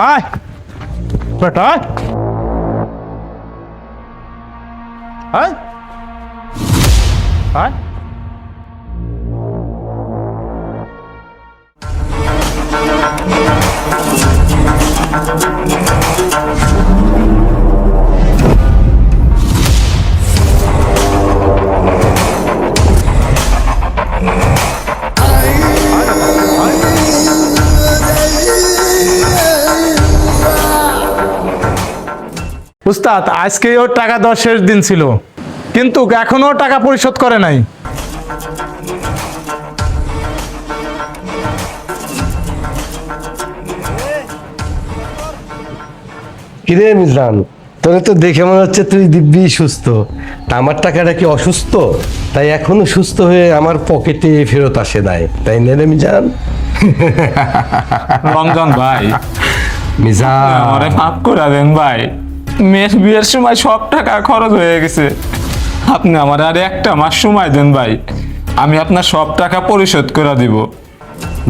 আয় বেটা আয় আয় আয় উস্তাদ, আজকে ওর টাকা দেওয়ার শেষ দিন ছিল, কিন্তু এখনো টাকা পরিশোধ করে নাই। কিরে মিজান, তোরে তো দেখে মনে হচ্ছে তুই দিব্যি সুস্থ। তা আমার টাকাটা কি অসুস্থ? তাই এখনো সুস্থ হয়ে আমার পকেটে ফেরত আসে নাই, তাই নে রে মিজান। রমজান ভাই, মিজান আমারে মাফ করে দেন ভাই। মেয়ের বিয়ের সময় সব টাকা খরচ হয়ে গেছে। আপনি আমার আর একটা মাস সময় দেন ভাই, আমি আপনার সব টাকা পরিশোধ করে দিব।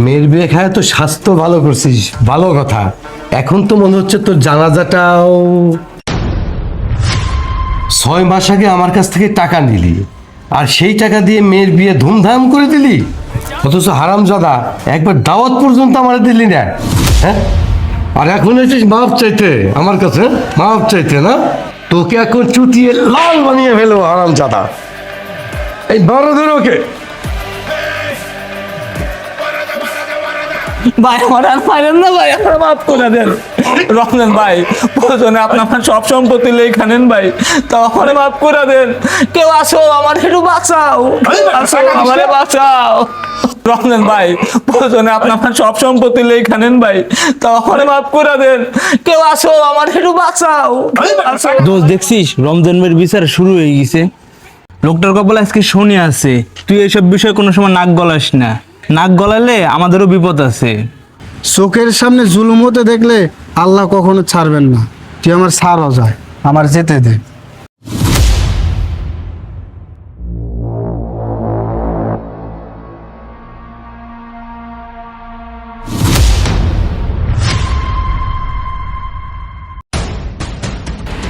মেয়ের বিয়ে খায় তো স্বাস্থ্য ভালো করছিস, ভালো কথা। এখন তো মনে হচ্ছে তোর জানাজাটাও 6 মাস আগে আমার কাছ থেকে টাকা নিলি, আর সেই টাকা দিয়ে মেয়ের বিয়ে ধুমধাম করে দিলি, অথচ হারামজাদা একবার দাওয়াত পর্যন্ত আমার দিলি না। হ্যাঁ, আর এখন এসেছিস মাপ চাইতে আমার কাছে, মাপ চাইতে না? তোকে এখন চুটিয়ে লাল বানিয়ে ফেলবো হারামজাদা। এই বড় ধরে ওকে। ভাই আমার আর পারেন না ভাই, আমার মাফ করে দেন। রমজান ভাই, প্রয়োজনে আপনার সব সম্পত্তি লেখা নেন ভাই, তাও আমার মাফ করে দেন। কেউ আসো, আমার একটু বাঁচাও, আসো আমারে বাঁচাও। রমজান ভাই, প্রয়োজনে আপনার সব সম্পত্তি লেখা নেন ভাই, তাও আমার মাফ করে দেন। কেউ আসো, আমার একটু বাঁচাও। দোষ দেখছিস, রমজানের বিচার শুরু হয়ে গেছে। লোকটার কপালে আজকে শনি আছে। তুই এইসব বিষয়ে কোনো সময় নাক গলাস না, নাক গলালে আমাদেরও বিপদ আছে। চোখের সামনে জুলুম হতে দেখলে আল্লাহ কখনো ছাড়বেন না। তুই আমার ছাড়ও যায়, আমার যেতে দে।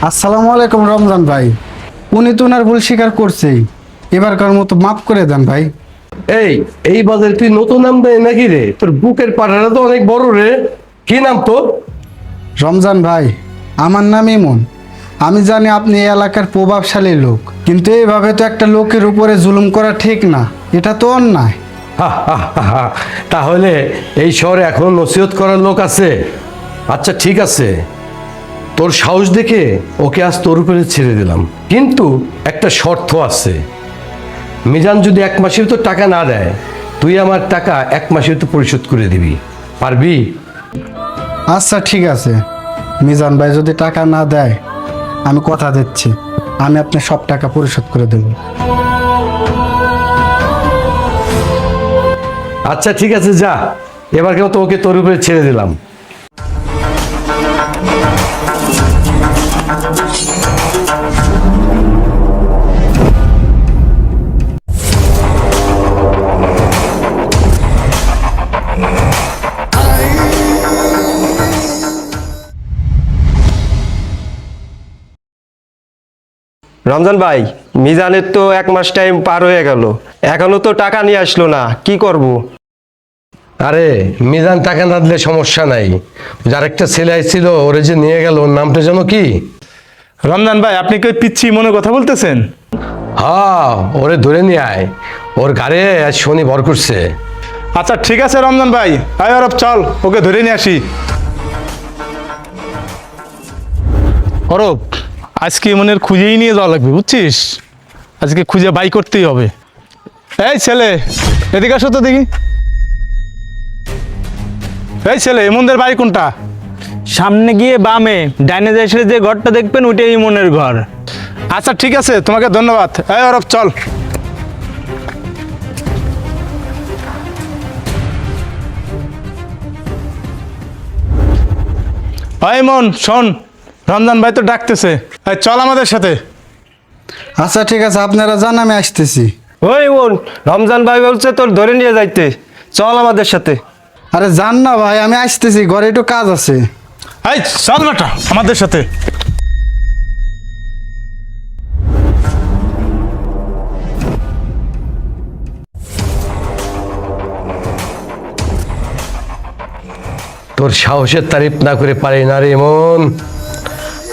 আসসালামু আলাইকুম রমজান ভাই। উনি তো ওনার ভুল স্বীকার করছেই, এবারকার মতো মাফ করে দেন ভাই। এই বাজারে তুই নতুন নাম দেয় নাকি রে? তোর বুকের পাড়াটা তো অনেক বড় রে। কি নাম তোর? রমজান ভাই, আমার নাম ইমন। আমি জানি আপনি এই এলাকার প্রভাবশালী লোক, কিন্তু এইভাবে তো একটা লোকের উপরে জুলুম করা ঠিক না, এটা তো অন্যায়। তাহলে এই শহরে এখন নসিহত করার লোক আছে? আচ্ছা ঠিক আছে, তোর সাহস দেখে ওকে আজ তোর উপরে ছেড়ে দিলাম, কিন্তু একটা শর্ত আছে। মিজান যদি 1 মাসের তো টাকা না দেয়, তুই আমার টাকা 1 মাসের তো পরিশোধ করে দিবি, পারবি? আচ্ছা ঠিক আছে, মিজান ভাই যদি টাকা না দেয়, আমি কথা দিচ্ছি আমি আপনার সব টাকা পরিশোধ করে দেব। আচ্ছা ঠিক আছে, যা, এবার কেউ তো ওকে তোর উপরে ছেড়ে দিলাম। রমজান ভাই, মিজানের তো 1 মাস টাইম পার হয়ে গেল, এখনো তো টাকা নিয়ে আসলো না, কি করব? আরে মিজান টাকা না দিলে সমস্যা নাই, যার একটা ছেলে আসছিল ওরে যে নিয়ে গেল, ওর নামটা যেন কি? রমজান ভাই, আপনি কি পিচ্ছি মনে কথা বলতেছেন? হ্যাঁ, ওরে ধরে নিয়ে আয়, ওর গাড়ি আজ শনি ভর করছে। আচ্ছা ঠিক আছে রমজান ভাই, আয় আরব চল, ওকে ধরে নিয়ে আসি। অরব, আজকে মনের খুঁজেই নিয়ে যাওয়া লাগবে, বুঝছিস? আজকে খুঁজে বাই করতেই হবে। এই ছেলে, এদিকে আসো তো দেখি। এই ছেলে, এমনদের বাড়ি কোনটা? সামনে গিয়ে বামে ডাইনে দেশে যে ঘরটা দেখবেন ওইটাই ইমনের ঘর। আচ্ছা ঠিক আছে, তোমাকে ধন্যবাদ। এই অরব চল। এই মন শোন, রমজান ভাই তো ডাকতেছে, এই চল আমাদের সাথে। আচ্ছা ঠিক আছে, আপনারা যান, আমি আসতেছি। ওই বোন, রমজান ভাই বলছে তোর ধরে নিয়ে যাইতে, চল আমাদের সাথে। আরে যান না ভাই, আমি আসতেছি, ঘরে একটু কাজ আছে। এই চল বেটা আমাদের সাথে। তোর সাহসের তারিফ না করে পারি না রে মন।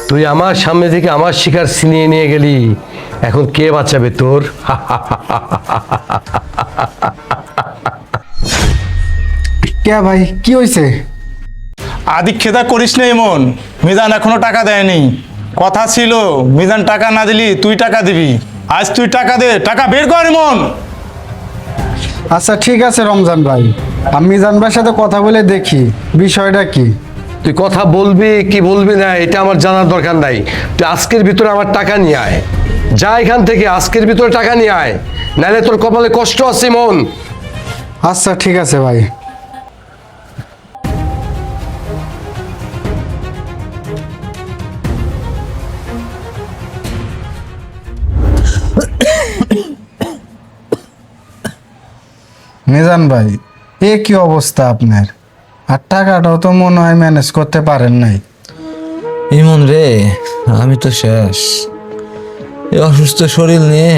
তুই আমার সামনে থেকে আমার শিকার ছিনিয়ে নিয়ে গেলি, এখন কে বাঁচাবে তোর? কে ভাই কি হয়েছে? আদিক্ষেতা করিস না এমন, মিজান এখনো টাকা দেয়নি। কথা ছিল মিজান টাকা না দিলি তুই টাকা দিবি। আজ তুই টাকা দে, টাকা বের কর এমন। আচ্ছা ঠিক আছে রমজান ভাই, আমি মিজান ভাইয়ের সাথে কথা বলে দেখি বিষয়টা কি। তুই কথা বলবি কি বলবি না এটা আমার জানার দরকার নাই। তুই আজকের ভিতরে আমার টাকা নিয়ে আয়, যা এখান থেকে আজকের ভিতরে টাকা নিয়ে আয়, নাহলে তোর কপালে কষ্ট আছে মন। আচ্ছা ঠিক আছে ভাই। মিজান ভাই এ কি অবস্থা আপনার? আর টাকাটাও তো মনে হয় ম্যানেজ করতে পারেন নাই। ইমন রে, আমি তো শেষ। এই অসুস্থ শরীর নিয়ে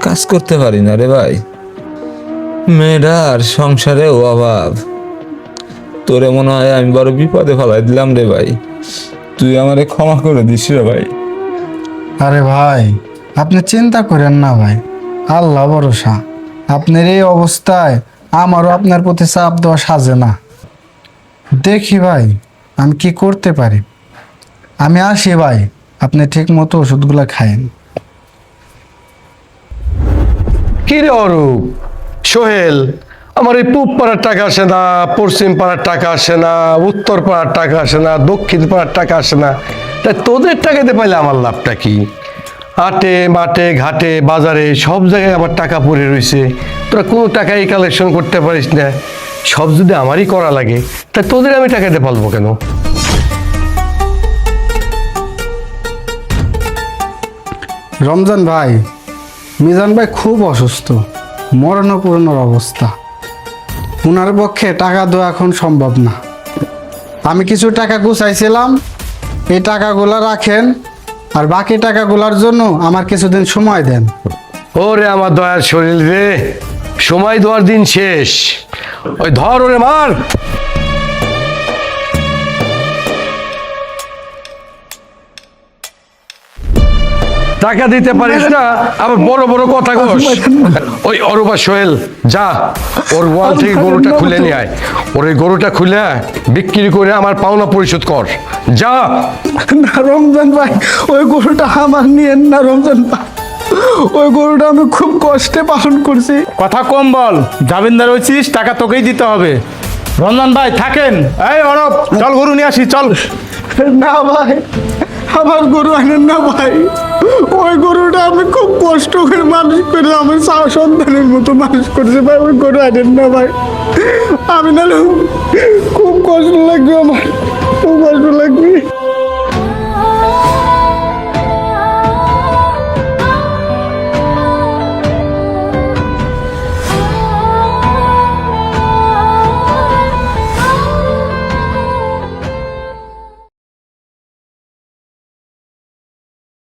কাজ করতে পারি না রে ভাই। মেয়েটার সংসারেও অভাব। তোরে মনে হয় আমি বড় বিপদে ফেলাই দিলাম রে ভাই। তুই আমারে ক্ষমা করে দিস রে ভাই। আরে ভাই আপনি চিন্তা করেন না ভাই, আল্লাহ ভরসা। আপনার এই অবস্থায় আমারও আপনার প্রতি চাপ দেওয়া সাজে না। দেখি ভাই আমি কি করতে পারি। আমি আসি ভাই, আপনি ঠিক মতো ওষুধগুলো খায়েন। কি রে অরূপ, সোহেল, আমার এই পূব পাড়ার টাকা আসে না, পশ্চিম পাড়ার টাকা আসে না, উত্তর পাড়ার টাকা আসে না, দক্ষিণ পাড়ার টাকা আসে না, তাই তোদের টাকাতে পাইলে আমার লাভটা কি? হাটে মাঠে ঘাটে বাজারে সব জায়গায় আমার টাকা পড়ে রয়েছে, তোরা কোনো টাকাই কালেকশন করতে পারিস না। সব যদি আমারই করা লাগে তাই তোদের আমি টাকাতে পারবো কেন? রমজান ভাই, মিজান ভাই খুব অসুস্থ, মরণপূর্ণ অবস্থা। ওনার পক্ষে টাকা দেওয়া এখন সম্ভব না। আমি কিছু টাকা গুছাইছিলাম, এই টাকাগুলো রাখেন, আর বাকি টাকাগুলোর জন্য আমার কিছুদিন সময় দেন। ওরে আমার দয়ার শরীর রে, সময় দেওয়ার দিন শেষ। ওই ধর ওরে মার। টাকা দিতে পারিস না আবার বড় বড় কথা কস। ওই অরূপা সোহেল, যা ওর ওয়াল থেকে গরুটা খুলে নিয়ে আয়। ওর এই গরুটা খুলে বিক্রি করে আমার পাওনা পরিশোধ কর, যা। না রমজান ভাই, ওই গরুটা আমার নিয়েন না রমজান ভাই। ওই গরুটা আমি খুব কষ্টে পালন করছি। কথা কম বল, জামিনদার হয়েছিস, টাকা তোকেই দিতে হবে। রমজান ভাই থাকেন। এই অরব চল গরু নিয়ে আসি চল। না ভাই, আমার গরু আনেন না ভাই। ওই গরুটা আমি খুব কষ্ট করে মানুষ করে আমার সন্তানের মতো মানুষ করছে ভাই। ওই গরু আনেন না ভাই, আমি না খুব কষ্ট লাগবে, আমার খুব কষ্ট লাগবে।